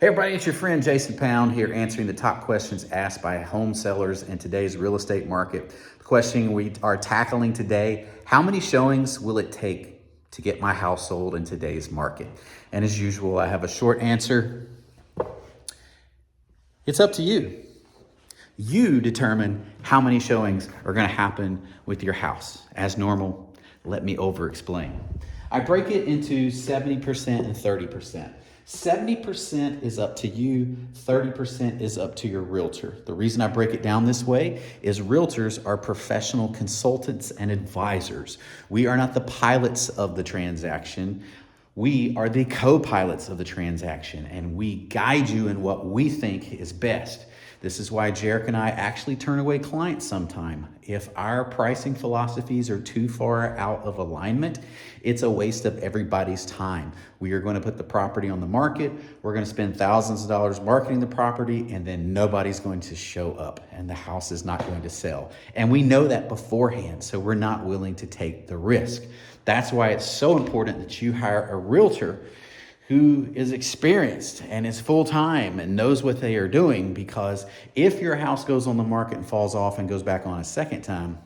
Hey everybody, it's your friend Jason Pound here answering the top questions asked by home sellers in today's real estate market. The question we are tackling today, how many showings will it take to get my house sold in today's market? And as usual, I have a short answer. It's up to you. You determine how many showings are going to happen with your house. As normal, let me over-explain. I break it into 70% and 30%. 70% is up to you, 30% is up to your realtor. The reason I break it down this way is realtors are professional consultants and advisors. We are not the pilots of the transaction. We are the co-pilots of the transaction, and we guide you in what we think is best. This is why Jerica and I actually turn away clients sometime. If our pricing philosophies are too far out of alignment, it's a waste of everybody's time. We are going to put the property on the market. We're going to spend thousands of dollars marketing the property, and then nobody's going to show up and the house is not going to sell. And we know that beforehand, so we're not willing to take the risk. That's why it's so important that you hire a realtor who is experienced and is full-time and knows what they are doing, because if your house goes on the market and falls off and goes back on a second time,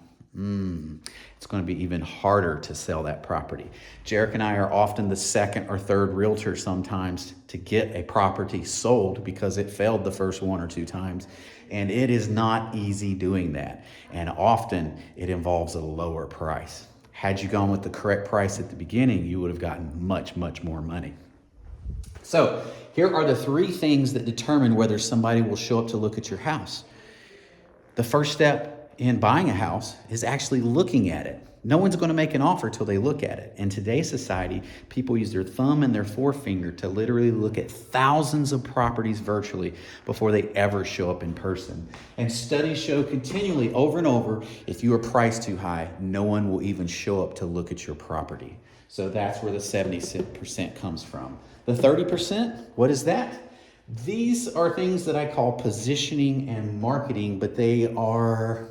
it's going to be even harder to sell that property. Jerica and I are often the second or third realtor sometimes to get a property sold because it failed the first one or two times. And it is not easy doing that. And often it involves a lower price. Had you gone with the correct price at the beginning, you would have gotten much, much more money. So here are the three things that determine whether somebody will show up to look at your house. The first step in buying a house is actually looking at it. No one's going to make an offer till they look at it. In today's society, people use their thumb and their forefinger to literally look at thousands of properties virtually before they ever show up in person. And studies show continually over and over, if you are priced too high, no one will even show up to look at your property. So that's where the 70% comes from. The 30%, what is that? These are things that I call positioning and marketing, but they are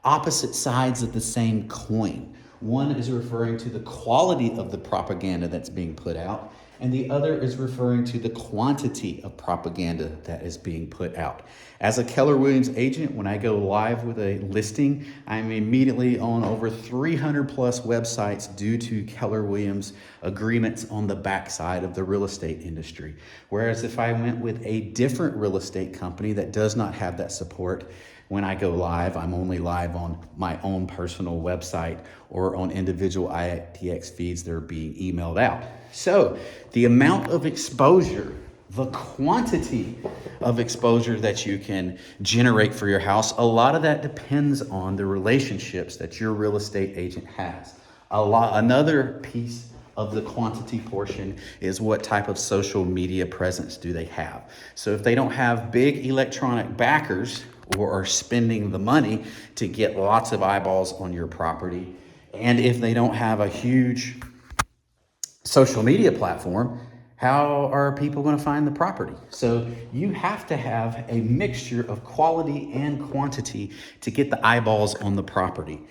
opposite sides of the same coin. One is referring to the quality of the propaganda that's being put out, and the other is referring to the quantity of propaganda that is being put out. As a Keller Williams agent, when I go live with a listing, I'm immediately on over 300 plus websites due to Keller Williams agreements on the backside of the real estate industry. Whereas if I went with a different real estate company that does not have that support, when I go live, I'm only live on my own personal website or on individual ITX feeds that are being emailed out. So the amount of exposure, the quantity of exposure that you can generate for your house, a lot of that depends on the relationships that your real estate agent has. Another piece of the quantity portion is what type of social media presence do they have. So if they don't have big electronic backers or are spending the money to get lots of eyeballs on your property, and if they don't have a huge social media platform, how are people going to find the property? So you have to have a mixture of quality and quantity to get the eyeballs on the property.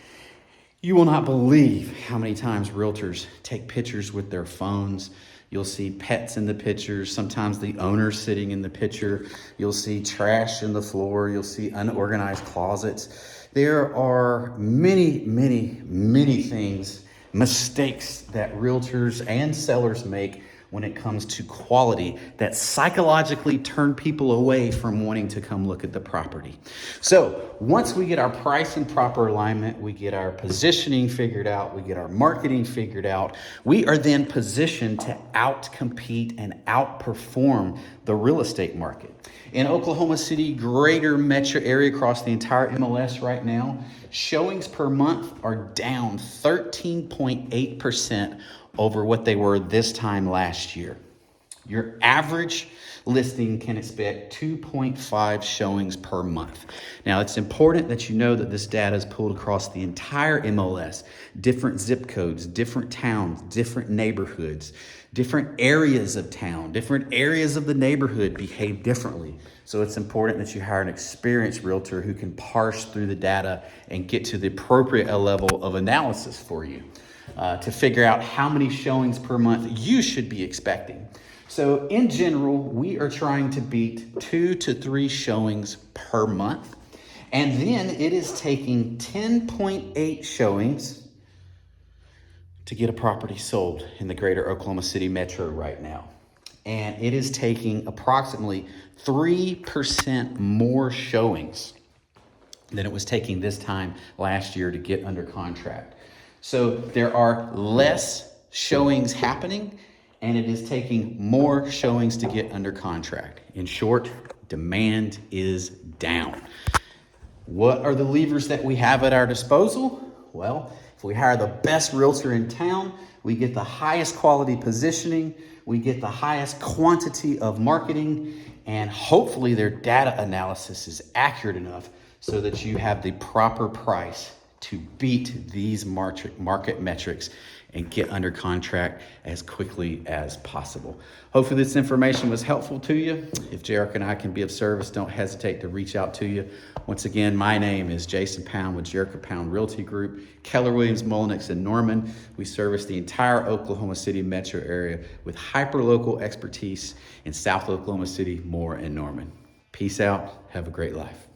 You will not believe how many times realtors take pictures with their phones. You'll see pets in the pictures, sometimes the owner sitting in the picture. You'll see trash in the floor. You'll see unorganized closets. There are many, many, many things, mistakes that realtors and sellers make when it comes to quality that psychologically turn people away from wanting to come look at the property. So once we get our price in proper alignment, we get our positioning figured out, we get our marketing figured out, we are then positioned to outcompete and outperform the real estate market. In Oklahoma City, Greater Metro Area, across the entire MLS right now, showings per month are down 13.8% over what they were this time last year. Your average listing can expect 2.5 showings per month. Now, it's important that you know that this data is pulled across the entire MLS, different zip codes, different towns, different neighborhoods, different areas of town, different areas of the neighborhood behave differently. So it's important that you hire an experienced realtor who can parse through the data and get to the appropriate level of analysis for you to figure out how many showings per month you should be expecting. So in general, we are trying to beat 2 to 3 showings per month. And then it is taking 10.8 showings to get a property sold in the Greater Oklahoma City Metro right now. And it is taking approximately 3% more showings than it was taking this time last year to get under contract. So there are less showings happening, and it is taking more showings to get under contract. In short, demand is down. What are the levers that we have at our disposal? Well, if we hire the best realtor in town, we get the highest quality positioning, we get the highest quantity of marketing, and hopefully their data analysis is accurate enough so that you have the proper price to beat these market metrics and get under contract as quickly as possible. Hopefully this information was helpful to you. If Jerica and I can be of service, don't hesitate to reach out to you. Once again, my name is Jason Pound with Jerica Pound Realty Group, Keller, Williams, Mulinix, and Norman. We service the entire Oklahoma City metro area with hyperlocal expertise in South Oklahoma City, Moore, and Norman. Peace out. Have a great life.